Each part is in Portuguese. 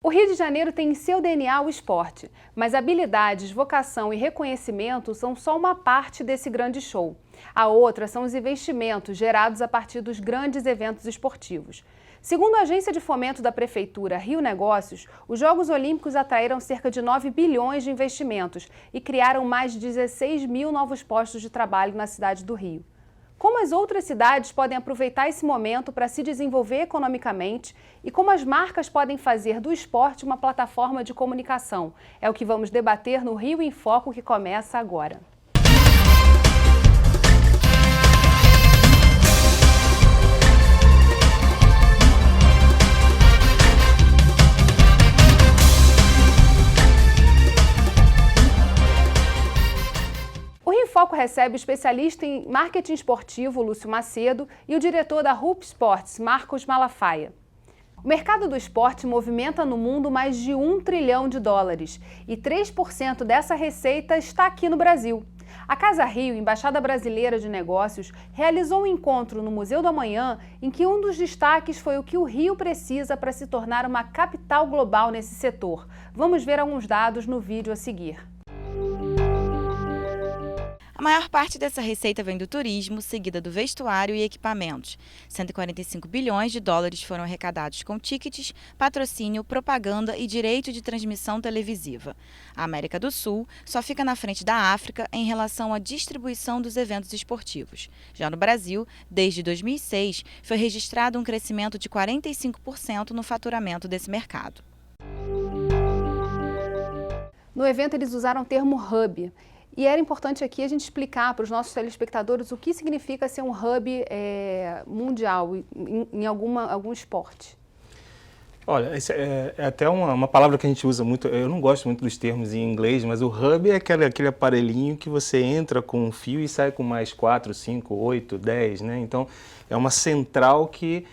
O Rio de Janeiro tem em seu DNA o esporte, mas habilidades, vocação e reconhecimento são só uma parte desse grande show. A outra são os investimentos gerados a partir dos grandes eventos esportivos. Segundo a agência de fomento da Prefeitura Rio Negócios, os Jogos Olímpicos atraíram cerca de 9 bilhões de investimentos e criaram mais de 16 mil novos postos de trabalho na cidade do Rio. Como as outras cidades podem aproveitar esse momento para se desenvolver economicamente e como as marcas podem fazer do esporte uma plataforma de comunicação? É o que vamos debater no Rio em Foco, que começa agora. O Rio em Foco recebe o especialista em marketing esportivo, Lúcio Macedo, e o diretor da Rupp Sports, Marcos Malafaia. O mercado do esporte movimenta no mundo mais de US$ 1 trilhão e 3% dessa receita está aqui no Brasil. A Casa Rio, Embaixada Brasileira de Negócios, realizou um encontro no Museu do Amanhã em que um dos destaques foi o que o Rio precisa para se tornar uma capital global nesse setor. Vamos ver alguns dados no vídeo a seguir. A maior parte dessa receita vem do turismo, seguida do vestuário e equipamentos. US$ 145 bilhões foram arrecadados com tickets, patrocínio, propaganda e direito de transmissão televisiva. A América do Sul só fica na frente da África em relação à distribuição dos eventos esportivos. Já no Brasil, desde 2006, foi registrado um crescimento de 45% no faturamento desse mercado. No evento, eles usaram o termo hub. E era importante aqui a gente explicar para os nossos telespectadores o que significa ser um hub mundial em algum esporte. Olha, é até uma palavra que a gente usa muito, eu não gosto muito dos termos em inglês, mas o hub é aquele aparelhinho que você entra com um fio e sai com mais 4, 5, 8, 10, né? Então, é uma central que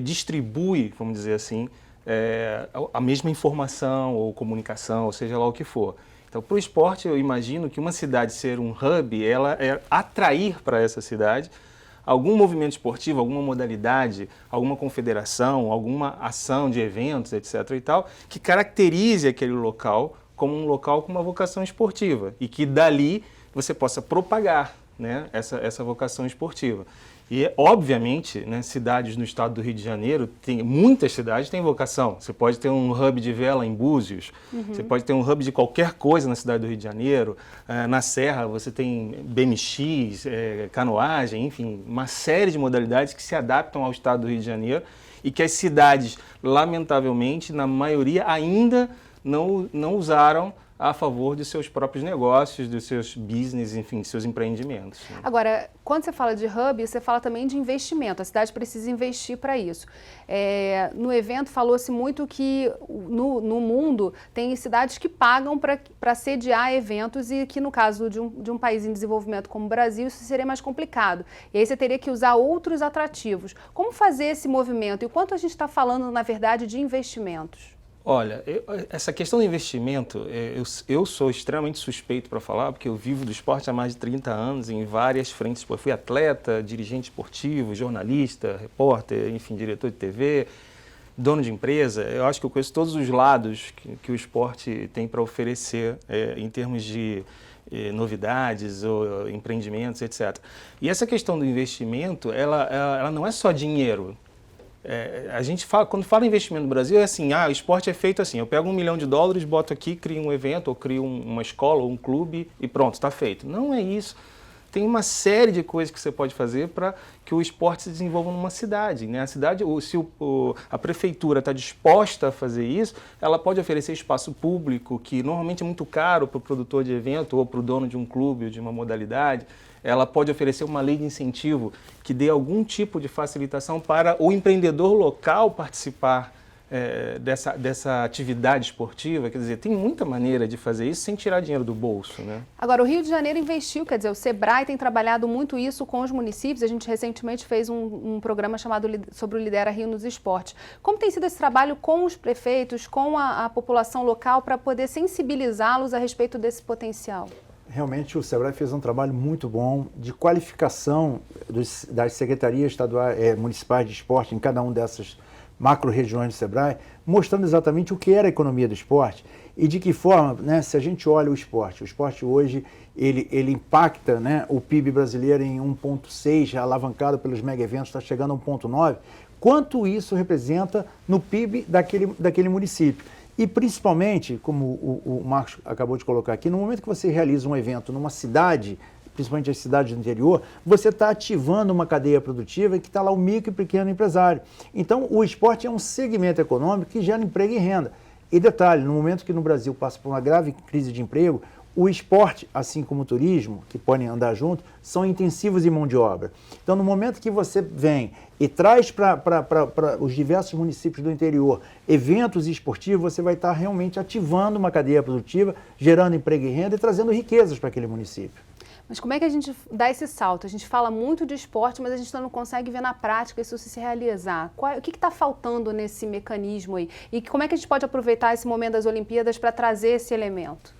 distribui, vamos dizer assim, a mesma informação ou comunicação, ou seja lá o que for. Então, para o esporte, eu imagino que uma cidade ser um hub, ela é atrair para essa cidade algum movimento esportivo, alguma modalidade, alguma confederação, alguma ação de eventos, etc. e tal, que caracterize aquele local como um local com uma vocação esportiva e que dali você possa propagar, né, essa vocação esportiva. E, obviamente, né, cidades no estado do Rio de Janeiro, muitas cidades têm vocação. Você pode ter um hub de vela em Búzios, você pode ter um hub de qualquer coisa na cidade do Rio de Janeiro. Na Serra você tem BMX, canoagem, enfim, uma série de modalidades que se adaptam ao estado do Rio de Janeiro e que as cidades, lamentavelmente, na maioria ainda não usaram a favor de seus próprios negócios, dos seus business, enfim, seus empreendimentos. Agora, quando você fala de hub, você fala também de investimento. A cidade precisa investir para isso. No evento falou-se muito que no mundo tem cidades que pagam para sediar eventos e que no caso de um país em desenvolvimento como o Brasil, isso seria mais complicado. E aí você teria que usar outros atrativos. Como fazer esse movimento? E o quanto a gente está falando, na verdade, de investimentos? Olha, essa questão do investimento, eu sou extremamente suspeito para falar, porque eu vivo do esporte há mais de 30 anos em várias frentes. Eu fui atleta, dirigente esportivo, jornalista, repórter, enfim, diretor de TV, dono de empresa. Eu acho que eu conheço todos os lados que o esporte tem para oferecer em termos de novidades ou empreendimentos, etc. E essa questão do investimento, ela não é só dinheiro. A gente fala, quando fala em investimento no Brasil, é assim, o esporte é feito assim, eu pego US$ 1 milhão, boto aqui, crio um evento, ou crio uma escola, ou um clube e pronto, está feito. Não é isso. Tem uma série de coisas que você pode fazer para que o esporte se desenvolva numa cidade, né? A cidade, se a prefeitura está disposta a fazer isso, ela pode oferecer espaço público, que normalmente é muito caro para o produtor de evento ou para o dono de um clube ou de uma modalidade. Ela pode oferecer uma lei de incentivo que dê algum tipo de facilitação para o empreendedor local participar dessa atividade esportiva. Quer dizer, tem muita maneira de fazer isso sem tirar dinheiro do bolso, né? Agora, o Rio de Janeiro investiu, quer dizer, o Sebrae tem trabalhado muito isso com os municípios. A gente recentemente fez um programa chamado sobre o Lidera Rio nos esportes. Como tem sido esse trabalho com os prefeitos, com a população local, para poder sensibilizá-los a respeito desse potencial? Realmente o Sebrae fez um trabalho muito bom de qualificação das secretarias estaduais, municipais de esporte em cada um dessas macro-regiões do Sebrae, mostrando exatamente o que era a economia do esporte e de que forma, né, se a gente olha o esporte hoje, ele impacta, né, o PIB brasileiro em 1,6, alavancado pelos mega-eventos, está chegando a 1,9, quanto isso representa no PIB daquele município. E principalmente, como o Marcos acabou de colocar aqui, no momento que você realiza um evento numa cidade, principalmente as cidades do interior, você está ativando uma cadeia produtiva que está lá o micro e pequeno empresário. Então, o esporte é um segmento econômico que gera emprego e renda. E detalhe, no momento que no Brasil passa por uma grave crise de emprego, o esporte, assim como o turismo, que podem andar junto, são intensivos em mão de obra. Então, no momento que você vem e traz para os diversos municípios do interior eventos esportivos, você vai estar realmente ativando uma cadeia produtiva, gerando emprego e renda e trazendo riquezas para aquele município. Mas como é que a gente dá esse salto? A gente fala muito de esporte, mas a gente não consegue ver na prática isso se realizar. O que está faltando nesse mecanismo aí? E como é que a gente pode aproveitar esse momento das Olimpíadas para trazer esse elemento?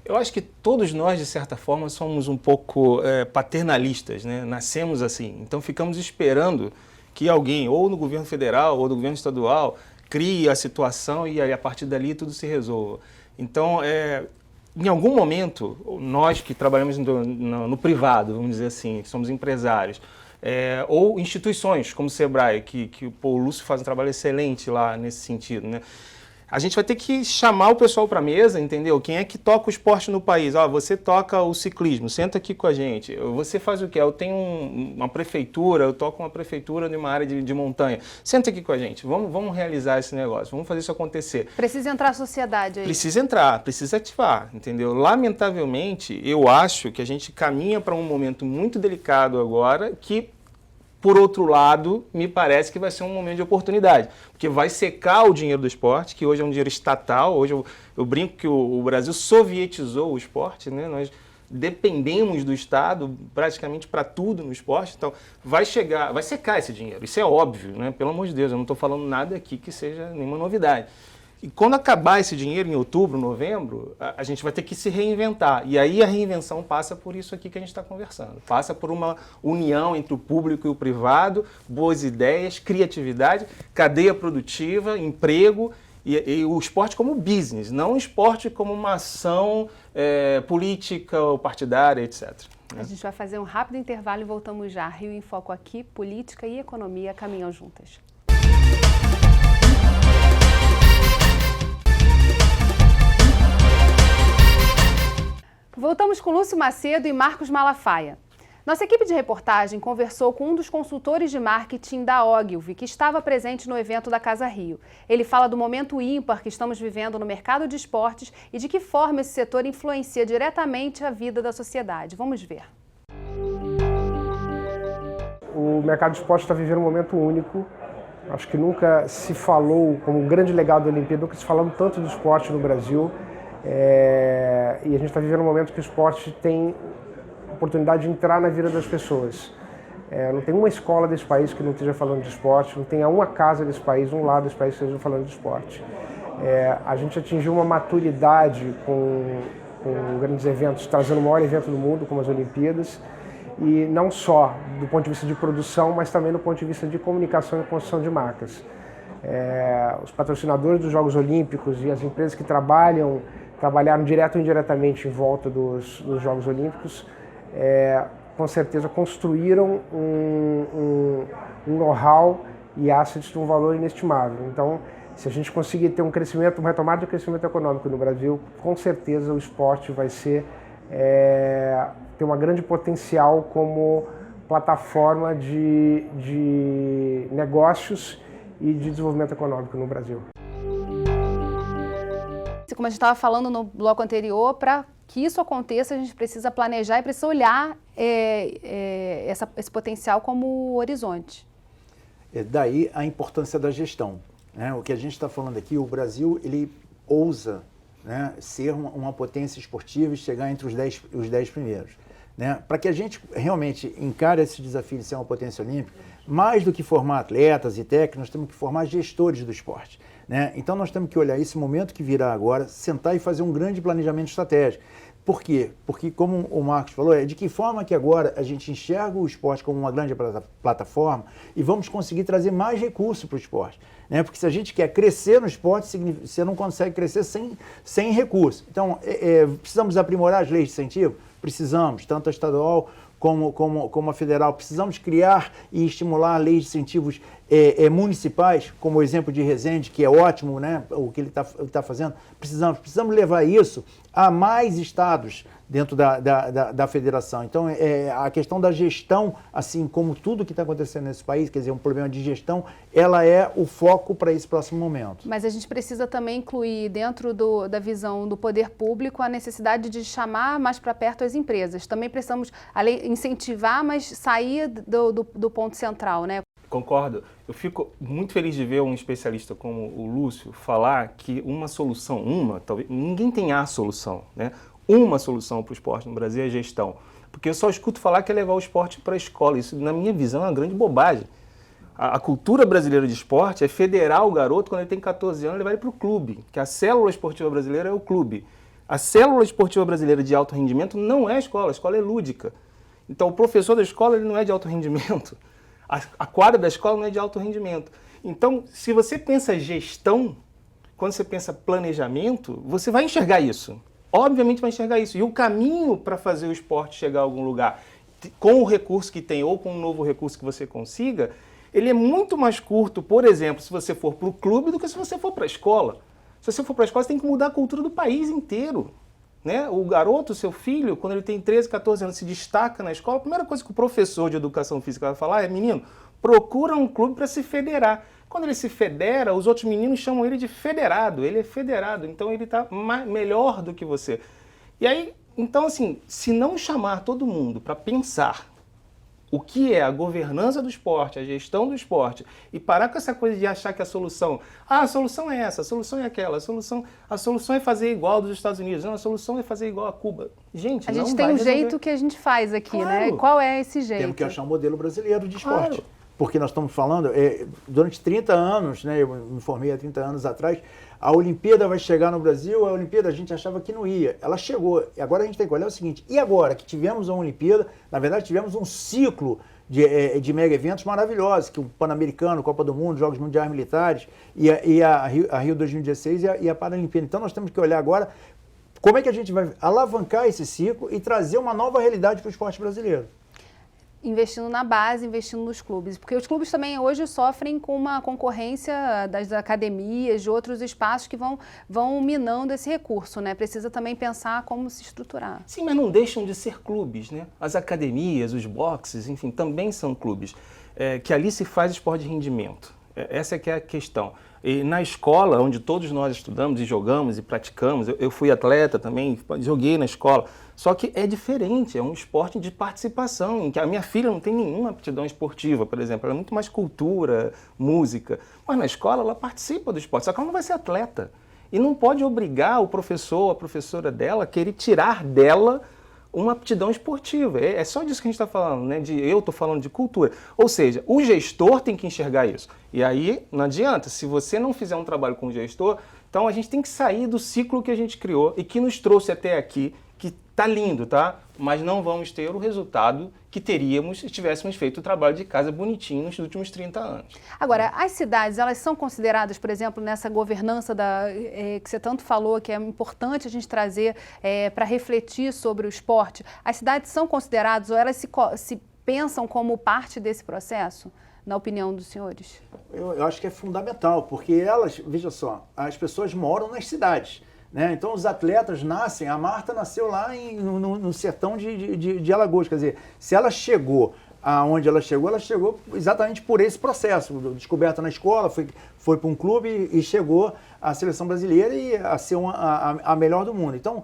Eu acho que todos nós, de certa forma, somos um pouco paternalistas, né? Nascemos assim. Então ficamos esperando que alguém, ou no governo federal, ou no governo estadual, crie a situação e aí, a partir dali tudo se resolva. Então, em algum momento, nós que trabalhamos no privado, vamos dizer assim, que somos empresários, ou instituições como o Sebrae, que o Lúcio faz um trabalho excelente lá nesse sentido, né? A gente vai ter que chamar o pessoal para a mesa, entendeu? Quem é que toca o esporte no país? Você toca o ciclismo, senta aqui com a gente. Você faz o quê? Eu tenho uma prefeitura, eu toco uma prefeitura numa área de montanha. Senta aqui com a gente, vamos realizar esse negócio, vamos fazer isso acontecer. Precisa entrar a sociedade aí. Precisa entrar, precisa ativar, entendeu? Lamentavelmente, eu acho que a gente caminha para um momento muito delicado agora que, por outro lado, me parece que vai ser um momento de oportunidade, porque vai secar o dinheiro do esporte, que hoje é um dinheiro estatal. Hoje eu brinco que o Brasil sovietizou o esporte, né? Nós dependemos do Estado praticamente para tudo no esporte, então vai secar esse dinheiro, isso é óbvio, né? Pelo amor de Deus, eu não estou falando nada aqui que seja nenhuma novidade. E quando acabar esse dinheiro em outubro, novembro, a gente vai ter que se reinventar. E aí a reinvenção passa por isso aqui que a gente está conversando. Passa por uma união entre o público e o privado, boas ideias, criatividade, cadeia produtiva, emprego e o esporte como business, não o esporte como uma ação política ou partidária, etc. A gente vai fazer um rápido intervalo e voltamos já. Rio em Foco aqui, política e economia caminham juntas. Voltamos com Lúcio Macedo e Marcos Malafaia. Nossa equipe de reportagem conversou com um dos consultores de marketing da Ogilvy, que estava presente no evento da Casa Rio. Ele fala do momento ímpar que estamos vivendo no mercado de esportes e de que forma esse setor influencia diretamente a vida da sociedade. Vamos ver. O mercado de esportes está vivendo um momento único. Acho que nunca se falou, como um grande legado da Olimpíada, nunca se falou tanto do esporte no Brasil. E a gente está vivendo um momento que o esporte tem oportunidade de entrar na vida das pessoas. Não tem uma escola desse país que não esteja falando de esporte, não tem uma casa desse país, um lado desse país que esteja falando de esporte. A gente atingiu uma maturidade com grandes eventos, trazendo o maior evento do mundo, como as Olimpíadas, e não só do ponto de vista de produção, mas também do ponto de vista de comunicação e construção de marcas. Os patrocinadores dos Jogos Olímpicos e as empresas que trabalharam direto ou indiretamente em volta dos Jogos Olímpicos, com certeza construíram um know-how e assets de um valor inestimável. Então, se a gente conseguir ter uma retomada do crescimento econômico no Brasil, com certeza o esporte vai ter uma grande potencial como plataforma de negócios e de desenvolvimento econômico no Brasil. Como a gente estava falando no bloco anterior, para que isso aconteça, a gente precisa planejar e precisa olhar esse potencial como horizonte. Daí a importância da gestão, né? O que a gente está falando aqui, o Brasil ele ousa, né, ser uma potência esportiva e chegar entre os 10 primeiros. Né? Para que a gente realmente encare esse desafio de ser uma potência olímpica, mais do que formar atletas e técnicos, nós temos que formar gestores do esporte, né? Então nós temos que olhar esse momento que virá agora, sentar e fazer um grande planejamento estratégico. Por quê? Porque, como o Marcos falou, é de que forma que agora a gente enxerga o esporte como uma grande plataforma e vamos conseguir trazer mais recursos para o esporte, né? Porque se a gente quer crescer no esporte, você não consegue crescer sem recursos. Então, precisamos aprimorar as leis de incentivo? Precisamos, tanto a estadual como a federal. Precisamos criar e estimular leis de incentivos municipais, como o exemplo de Resende, que é ótimo, né, o que ele tá fazendo. Precisamos levar isso a mais estados dentro da federação. Então, a questão da gestão, assim como tudo que está acontecendo nesse país, quer dizer, um problema de gestão, ela é o foco para esse próximo momento. Mas a gente precisa também incluir dentro da visão do poder público a necessidade de chamar mais para perto as empresas. Também precisamos incentivar, mas sair do ponto central, né? Concordo. Eu fico muito feliz de ver um especialista como o Lúcio falar que uma solução, talvez, ninguém tem a solução, né? Uma solução para o esporte no Brasil é a gestão. Porque eu só escuto falar que é levar o esporte para a escola. Isso, na minha visão, é uma grande bobagem. A cultura brasileira de esporte é federar o garoto quando ele tem 14 anos e levar ele para o clube, que a célula esportiva brasileira é o clube. A célula esportiva brasileira de alto rendimento não é a escola é lúdica. Então, o professor da escola ele não é de alto rendimento. A quadra da escola não é de alto rendimento. Então, se você pensa gestão, quando você pensa planejamento, você vai enxergar isso. Obviamente vai enxergar isso. E o caminho para fazer o esporte chegar a algum lugar, com o recurso que tem ou com um novo recurso que você consiga, ele é muito mais curto, por exemplo, se você for para o clube do que se você for para a escola. Se você for para a escola, você tem que mudar a cultura do país inteiro. Né? O garoto, seu filho, quando ele tem 13, 14 anos, se destaca na escola, a primeira coisa que o professor de educação física vai falar é: menino, procura um clube para se federar. Quando ele se federa, os outros meninos chamam ele de federado. Ele é federado, então ele está melhor do que você. E aí, então assim, se não chamar todo mundo para pensar o que é a governança do esporte, a gestão do esporte, e parar com essa coisa de achar que a solução é essa, a solução é aquela, a solução é fazer igual dos Estados Unidos, não, a solução é fazer igual a Cuba. Gente, a gente tem um jeito que a gente faz aqui, claro, né? Qual é esse jeito? Temos que achar um modelo brasileiro de esporte. Claro. Porque nós estamos falando, durante 30 anos, né, eu me formei há 30 anos atrás, a Olimpíada vai chegar no Brasil, a Olimpíada a gente achava que não ia. Ela chegou. E agora a gente tem que olhar o seguinte, e agora que tivemos a Olimpíada, na verdade tivemos um ciclo de mega eventos maravilhosos, que o Pan-Americano, Copa do Mundo, Jogos Mundiais Militares, e a Rio 2016 e a Paralimpíada. Então nós temos que olhar agora como é que a gente vai alavancar esse ciclo e trazer uma nova realidade para o esporte brasileiro. Investindo na base, investindo nos clubes. Porque os clubes também hoje sofrem com uma concorrência das academias, de outros espaços que vão minando esse recurso, né? Precisa também pensar como se estruturar. Sim, mas não deixam de ser clubes, né? As academias, os boxes, enfim, também são clubes. Que ali se faz esporte de rendimento. Essa é que é a questão. E na escola, onde todos nós estudamos e jogamos e praticamos, eu fui atleta também, joguei na escola, só que é diferente, é um esporte de participação, em que a minha filha não tem nenhuma aptidão esportiva, por exemplo, ela é muito mais cultura, música, mas na escola ela participa do esporte, só que ela não vai ser atleta. E não pode obrigar o professor, a professora dela, a querer tirar dela uma aptidão esportiva. É só disso que a gente está falando, né? Eu estou falando de cultura. Ou seja, o gestor tem que enxergar isso. E aí não adianta, se você não fizer um trabalho com o gestor, então a gente tem que sair do ciclo que a gente criou e que nos trouxe até aqui, que tá lindo, tá? Mas não vamos ter o resultado que teríamos se tivéssemos feito o trabalho de casa bonitinho nos últimos 30 anos. Agora, as cidades, elas são consideradas, por exemplo, nessa governança que você tanto falou, que é importante a gente trazer para refletir sobre o esporte, as cidades são consideradas ou elas se pensam como parte desse processo, na opinião dos senhores? Eu acho que é fundamental, porque elas, veja só, as pessoas moram nas cidades. Né? Então os atletas nascem, a Marta nasceu lá no sertão de Alagoas, quer dizer, se ela chegou aonde ela chegou exatamente por esse processo, descoberta na escola, foi para um clube e chegou à seleção brasileira e a ser a melhor do mundo. Então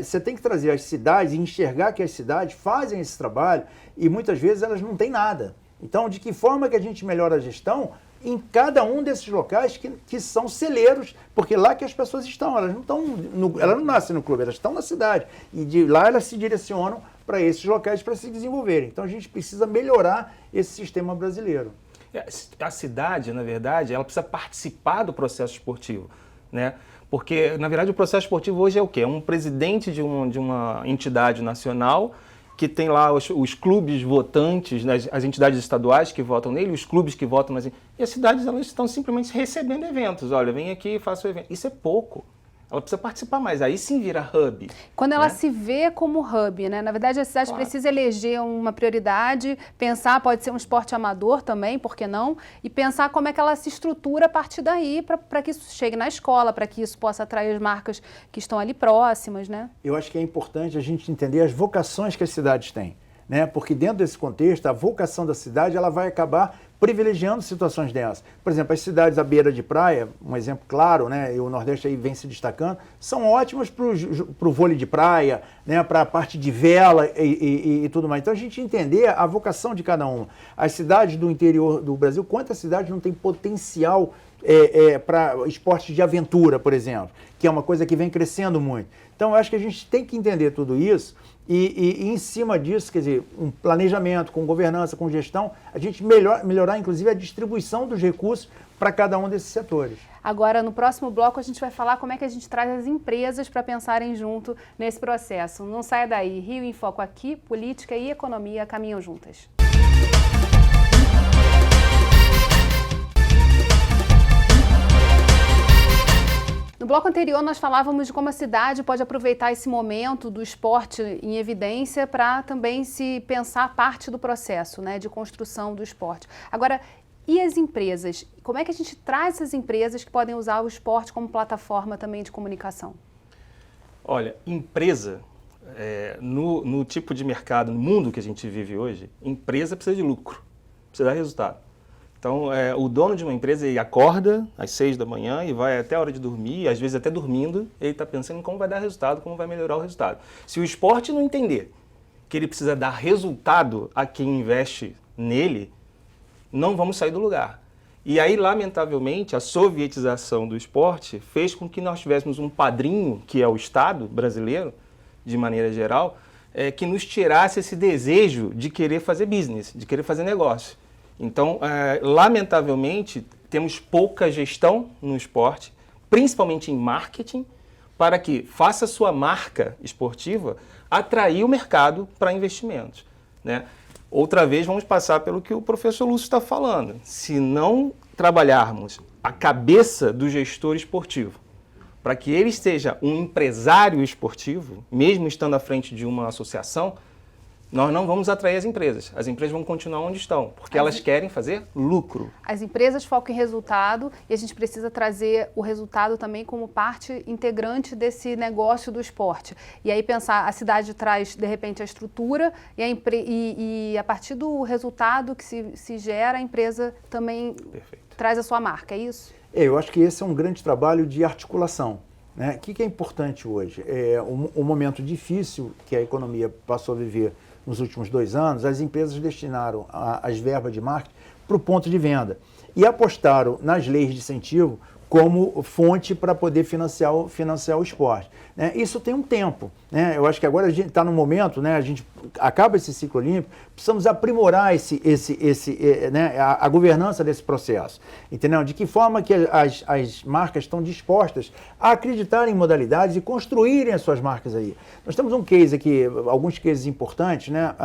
você tem que trazer as cidades e enxergar que as cidades fazem esse trabalho e muitas vezes elas não têm nada. Então de que forma que a gente melhora a gestão? Em cada um desses locais que são celeiros, porque lá que as pessoas estão, elas não nascem no clube, elas estão na cidade. E de lá elas se direcionam para esses locais para se desenvolverem. Então a gente precisa melhorar esse sistema brasileiro. A cidade, na verdade, ela precisa participar do processo esportivo, né? Porque, na verdade, o processo esportivo hoje é o quê? É um presidente de uma entidade nacional que tem lá os clubes votantes, né, as entidades estaduais que votam nele, os clubes que votam nas... E as cidades, elas estão simplesmente recebendo eventos. Olha, vem aqui e faça o evento. Isso é pouco. Ela precisa participar mais, aí sim vira hub. Quando ela se vê como hub, né? Na verdade, a cidade precisa eleger uma prioridade, pensar, pode ser um esporte amador também, por que não? E pensar como é que ela se estrutura a partir daí para que isso chegue na escola, para que isso possa atrair as marcas que estão ali próximas, né? Eu acho que é importante a gente entender as vocações que as cidades têm, né? Porque dentro desse contexto, a vocação da cidade ela vai acabar privilegiando situações dessas. Por exemplo, as cidades à beira de praia, um exemplo claro, né, e o Nordeste aí vem se destacando, são ótimas para o vôlei de praia, né, para a parte de vela e tudo mais. Então a gente entender a vocação de cada uma. As cidades do interior do Brasil, quantas cidades não têm potencial para esportes de aventura, por exemplo, que é uma coisa que vem crescendo muito. Então eu acho que a gente tem que entender tudo isso e em cima disso, quer dizer, um planejamento, com governança, com gestão, a gente melhorar inclusive a distribuição dos recursos para cada um desses setores. Agora, no próximo bloco, a gente vai falar como é que a gente traz as empresas para pensarem junto nesse processo. Não saia daí. Rio em Foco aqui, política e economia caminham juntas. No bloco anterior, nós falávamos de como a cidade pode aproveitar esse momento do esporte em evidência para também se pensar parte do processo, né, de construção do esporte. Agora, e as empresas? Como é que a gente traz essas empresas que podem usar o esporte como plataforma também de comunicação? Olha, empresa, no tipo de mercado, no mundo que a gente vive hoje, empresa precisa de lucro, precisa dar resultado. Então, o dono de uma empresa, ele acorda às 6 da manhã e vai até a hora de dormir, às vezes até dormindo, ele está pensando em como vai dar resultado, como vai melhorar o resultado. Se o esporte não entender que ele precisa dar resultado a quem investe nele, não vamos sair do lugar. E aí, lamentavelmente, a sovietização do esporte fez com que nós tivéssemos um padrinho, que é o Estado brasileiro, de maneira geral, que nos tirasse esse desejo de querer fazer business, de querer fazer negócio. Então, lamentavelmente, temos pouca gestão no esporte, principalmente em marketing, para que faça sua marca esportiva atrair o mercado para investimentos, né? Outra vez, vamos passar pelo que o professor Lúcio está falando. Se não trabalharmos a cabeça do gestor esportivo, para que ele seja um empresário esportivo, mesmo estando à frente de uma associação, nós não vamos atrair as empresas. As empresas vão continuar onde estão, porque elas querem fazer lucro. As empresas focam em resultado e a gente precisa trazer o resultado também como parte integrante desse negócio do esporte. E aí pensar, a cidade traz, de repente, a estrutura e a partir do resultado que se gera, a empresa também traz a sua marca, é isso? Eu acho que esse é um grande trabalho de articulação, né? O que é importante hoje? Um momento difícil que a economia passou a viver nos últimos 2 anos, as empresas destinaram as verbas de marketing para o ponto de venda e apostaram nas leis de incentivo como fonte para poder financiar o esporte, né? Isso tem um tempo, né? Eu acho que agora a gente está no momento, né? A gente acaba esse ciclo olímpico, precisamos aprimorar né? a governança desse processo, entendeu? De que forma que as marcas estão dispostas a acreditar em modalidades e construírem as suas marcas aí. Nós temos um case aqui, alguns cases importantes, né?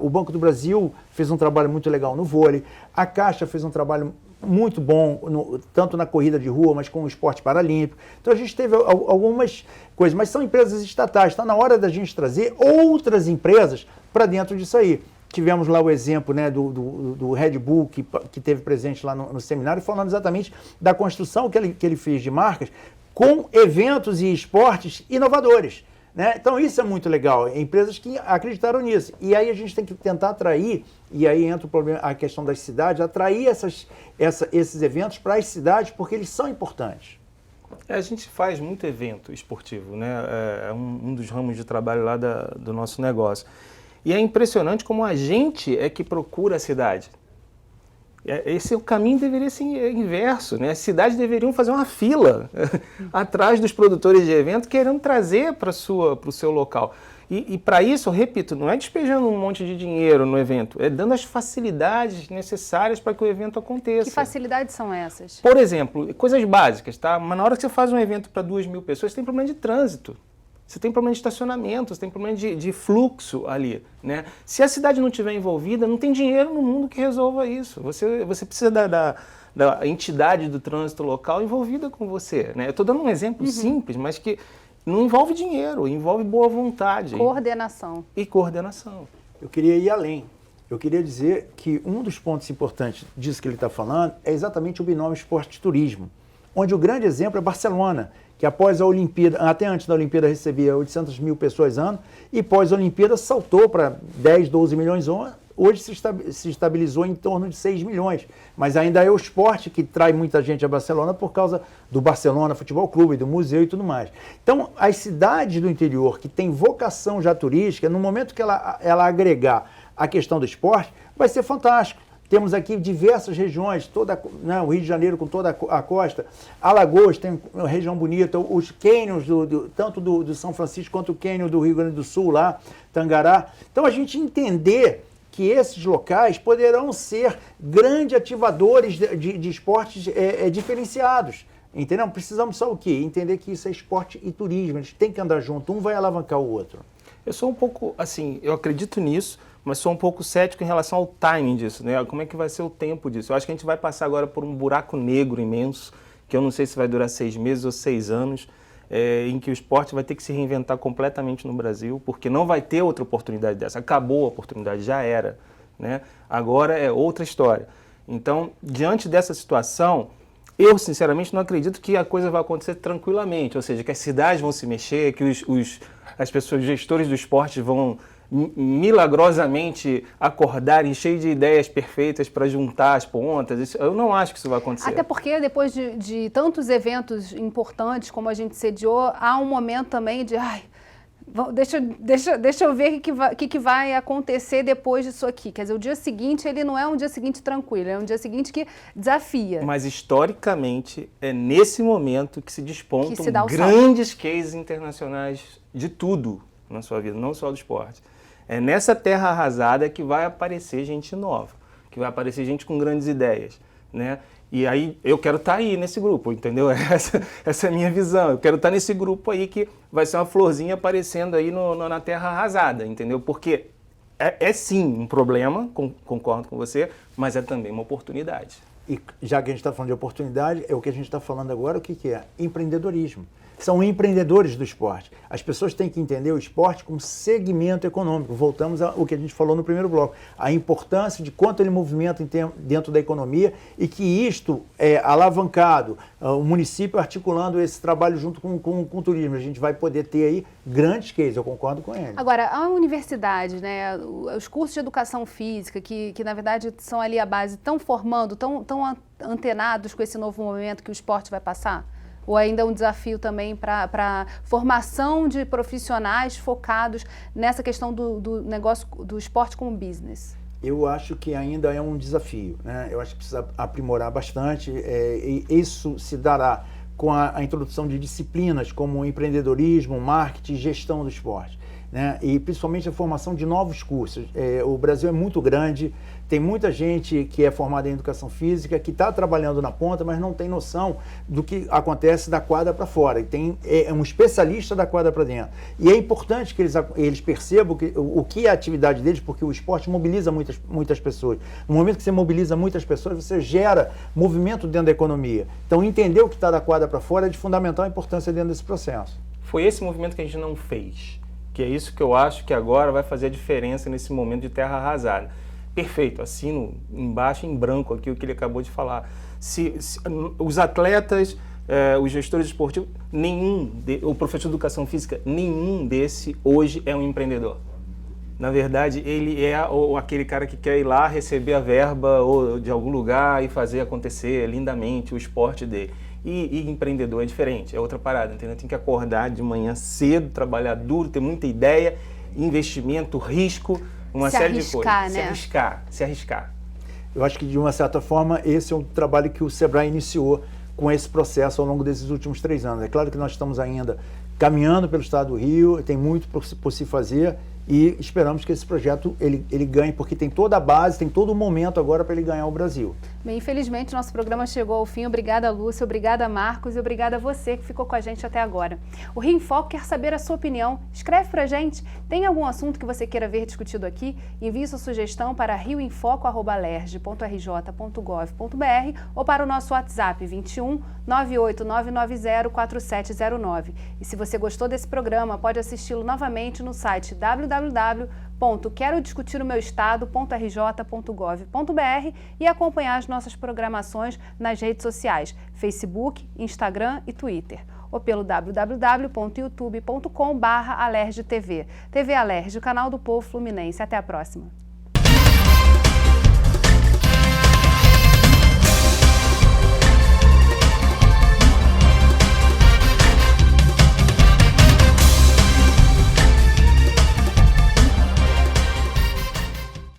O Banco do Brasil fez um trabalho muito legal no vôlei, a Caixa fez um trabalho muito bom, tanto na corrida de rua, mas com o esporte paralímpico. Então a gente teve algumas coisas, mas são empresas estatais. Está na hora da gente trazer outras empresas para dentro disso aí. Tivemos lá o exemplo, né, do Red Bull, que teve presente lá no seminário, falando exatamente da construção que ele fez de marcas com eventos e esportes inovadores, né? Então isso é muito legal, empresas que acreditaram nisso. E aí a gente tem que tentar atrair, e aí entra o problema, a questão das cidades, atrair esses eventos para as cidades, porque eles são importantes. A gente faz muito evento esportivo, né? É um dos ramos de trabalho lá do nosso negócio. E é impressionante como a gente é que procura a cidade. Esse caminho deveria ser inverso, né? As cidades deveriam fazer uma fila atrás dos produtores de evento querendo trazer para o seu local. E para isso, eu repito, não é despejando um monte de dinheiro no evento, é dando as facilidades necessárias para que o evento aconteça. Que facilidades são essas? Por exemplo, coisas básicas, tá? Mas na hora que você faz um evento para 2.000 pessoas, você tem problema de trânsito. Você tem problema de estacionamento, você tem problema de fluxo ali, né? Se a cidade não estiver envolvida, não tem dinheiro no mundo que resolva isso. Você precisa da entidade do trânsito local envolvida com você, né? Eu estou dando um exemplo simples, mas que não envolve dinheiro, envolve boa vontade. Coordenação. E coordenação. Eu queria ir além. Eu queria dizer que um dos pontos importantes disso que ele está falando é exatamente o binômio esporte-turismo, onde o grande exemplo é Barcelona, que após a Olimpíada, até antes da Olimpíada recebia 800 mil pessoas ano, e pós a Olimpíada saltou para 10, 12 milhões hoje se estabilizou em torno de 6 milhões. Mas ainda é o esporte que traz muita gente a Barcelona por causa do Barcelona Futebol Clube, do museu e tudo mais. Então, as cidades do interior que têm vocação já turística, no momento que ela agregar a questão do esporte, vai ser fantástico. Temos aqui diversas regiões, o Rio de Janeiro com toda a costa, Alagoas tem uma região bonita, os cânions tanto do São Francisco quanto o cânion do Rio Grande do Sul lá, Tangará. Então a gente entender que esses locais poderão ser grandes ativadores de esportes diferenciados. Entendeu? Precisamos só o quê? Entender que isso é esporte e turismo, eles têm que andar junto, um vai alavancar o outro. Eu sou um pouco, assim, eu acredito nisso, mas sou um pouco cético em relação ao timing disso, né? Como é que vai ser o tempo disso? Eu acho que a gente vai passar agora por um buraco negro imenso, que eu não sei se vai durar 6 meses ou 6 anos, em que o esporte vai ter que se reinventar completamente no Brasil, porque não vai ter outra oportunidade dessa. Acabou a oportunidade, já era, né? Agora é outra história. Então, diante dessa situação, eu sinceramente não acredito que a coisa vai acontecer tranquilamente, ou seja, que as cidades vão se mexer, que as pessoas, os gestores do esporte vão milagrosamente acordarem cheios de ideias perfeitas para juntar as pontas. Eu não acho que isso vai acontecer. Até porque depois de tantos eventos importantes como a gente sediou, há um momento também de deixa eu ver o que vai acontecer depois disso aqui. Quer dizer, o dia seguinte ele não é um dia seguinte tranquilo, é um dia seguinte que desafia. Mas historicamente é nesse momento que se despontam se dá o grandes cases internacionais de tudo na sua vida, não só do esporte. É nessa terra arrasada que vai aparecer gente nova, que vai aparecer gente com grandes ideias, né? E aí eu quero estar aí nesse grupo, entendeu? Essa é a minha visão. Eu quero estar nesse grupo aí que vai ser uma florzinha aparecendo aí na terra arrasada, entendeu? Porque é sim um problema, concordo com você, mas é também uma oportunidade. E já que a gente está falando de oportunidade, é o que a gente está falando agora, o que é? Empreendedorismo. São empreendedores do esporte. As pessoas têm que entender o esporte como segmento econômico. Voltamos ao que a gente falou no primeiro bloco. A importância de quanto ele movimenta dentro da economia e que isto é alavancado, o município articulando esse trabalho junto com o turismo. A gente vai poder ter aí grandes cases, eu concordo com ele. Agora, a universidade, né, os cursos de educação física, que na verdade são ali a base, estão formando, estão antenados com esse novo momento que o esporte vai passar? Ou ainda é um desafio também para formação de profissionais focados nessa questão do negócio, do esporte como business? Eu acho que ainda é um desafio, né? Eu acho que precisa aprimorar bastante, e isso se dará com a introdução de disciplinas como empreendedorismo, marketing e gestão do esporte, né? E principalmente a formação de novos cursos. O Brasil é muito grande, tem muita gente que é formada em educação física, que está trabalhando na ponta, mas não tem noção do que acontece da quadra para fora. E é um especialista da quadra para dentro. E é importante que eles percebam o que é a atividade deles, porque o esporte mobiliza muitas pessoas. No momento que você mobiliza muitas pessoas, você gera movimento dentro da economia. Então, entender o que está da quadra para fora é de fundamental importância dentro desse processo. Foi esse movimento que a gente não fez, que é isso que eu acho que agora vai fazer a diferença nesse momento de terra arrasada. Perfeito, assino embaixo em branco aqui o que ele acabou de falar. Os atletas, os gestores esportivos, o professor de educação física, nenhum desse hoje é um empreendedor. Na verdade, ele é aquele cara que quer ir lá receber a verba ou de algum lugar e fazer acontecer lindamente o esporte dele. E empreendedor é diferente, é outra parada, entendeu? Tem que acordar de manhã cedo, trabalhar duro, ter muita ideia, investimento, risco, uma série de coisas. Né? Se arriscar. Eu acho que, de uma certa forma, esse é um trabalho que o Sebrae iniciou com esse processo ao longo desses últimos 3 anos. É claro que nós estamos ainda caminhando pelo estado do Rio, tem muito por se fazer e esperamos que esse projeto ele ganhe, porque tem toda a base, tem todo o momento agora para ele ganhar o Brasil. Bem, infelizmente, nosso programa chegou ao fim. Obrigada, Lúcia, obrigada, Marcos, e obrigada a você que ficou com a gente até agora. O Rio em Foco quer saber a sua opinião. Escreve pra gente. Tem algum assunto que você queira ver discutido aqui? Envie sua sugestão para rioemfoco@alerj.rj.gov.br ou para o nosso WhatsApp 21 98990 4709. E se você gostou desse programa, pode assisti-lo novamente no site www.querodiscutiromeuestado.rj.gov.br e acompanhar as nossas programações nas redes sociais, Facebook, Instagram e Twitter, ou pelo www.youtube.com/alerjtv. TV Alerj, o canal do povo fluminense. Até a próxima.